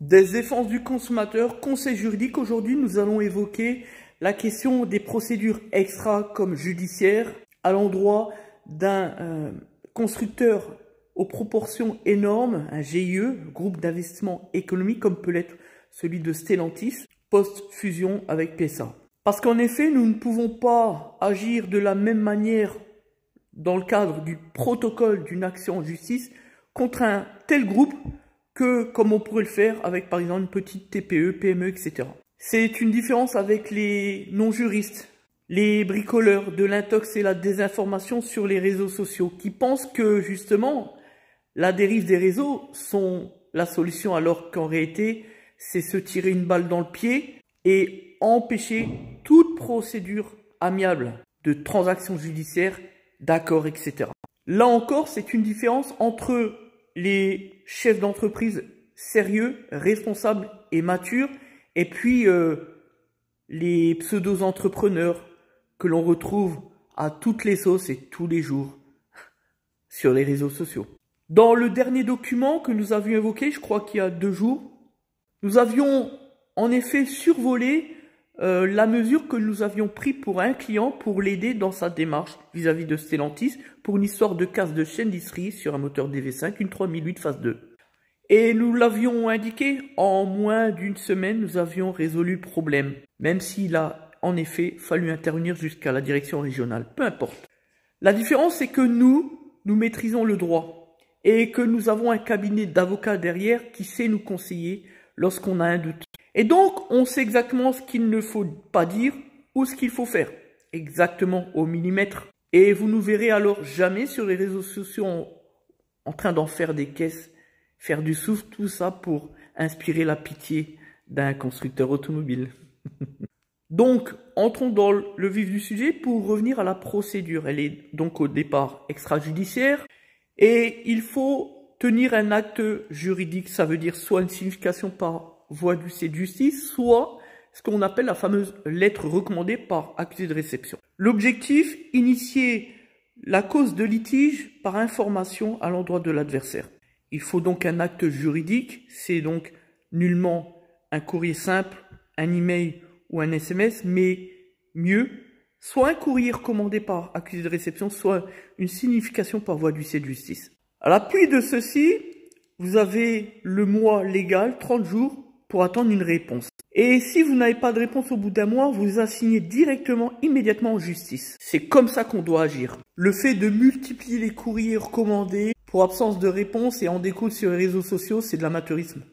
Des défenses du consommateur, conseil juridique. Aujourd'hui, nous allons évoquer la question des procédures extra comme judiciaires à l'endroit d'un constructeur aux proportions énormes, un GIE, groupe d'investissement économique, comme peut l'être celui de Stellantis, post-fusion avec PSA. Parce qu'en effet, nous ne pouvons pas agir de la même manière dans le cadre du protocole d'une action en justice contre un tel groupe que comme on pourrait le faire avec par exemple une petite TPE, PME, etc. C'est une différence avec les non-juristes, les bricoleurs de l'intox et la désinformation sur les réseaux sociaux qui pensent que justement la dérive des réseaux sont la solution alors qu'en réalité c'est se tirer une balle dans le pied et empêcher toute procédure amiable de transaction judiciaire, d'accord, etc. Là encore, c'est une différence entre les chefs d'entreprise sérieux, responsables et matures, et puis les pseudo-entrepreneurs que l'on retrouve à toutes les sauces et tous les jours sur les réseaux sociaux. Dans le dernier document que nous avions évoqué, je crois qu'il y a 2 jours, nous avions en effet survolé la mesure que nous avions prise pour un client pour l'aider dans sa démarche vis-à-vis de Stellantis pour une histoire de casse de chaîne d'Isserie sur un moteur DV5, une 3008 phase 2. Et nous l'avions indiqué, en moins d'une semaine, nous avions résolu le problème, même s'il a en effet fallu intervenir jusqu'à la direction régionale, peu importe. La différence, c'est que nous maîtrisons le droit et que nous avons un cabinet d'avocats derrière qui sait nous conseiller lorsqu'on a un doute. Et donc, on sait exactement ce qu'il ne faut pas dire ou ce qu'il faut faire, exactement au millimètre. Et vous nous verrez alors jamais sur les réseaux sociaux en train d'en faire des caisses, faire du souffle, tout ça pour inspirer la pitié d'un constructeur automobile. Donc, entrons dans le vif du sujet pour revenir à la procédure. Elle est donc au départ extrajudiciaire et il faut tenir un acte juridique, ça veut dire soit une signification par voie d'huissier de justice, soit ce qu'on appelle la fameuse lettre recommandée par accusé de réception. L'objectif, initier la cause de litige par information à l'endroit de l'adversaire. Il faut donc un acte juridique, c'est donc nullement un courrier simple, un email ou un SMS, mais mieux, soit un courrier recommandé par accusé de réception, soit une signification par voie d'huissier de justice. À l'appui de ceci, vous avez le mois légal, 30 jours, pour attendre une réponse. Et si vous n'avez pas de réponse au bout d'un mois, vous assignez directement, immédiatement en justice. C'est comme ça qu'on doit agir. Le fait de multiplier les courriers recommandés pour absence de réponse et en découdre sur les réseaux sociaux, c'est de l'amateurisme.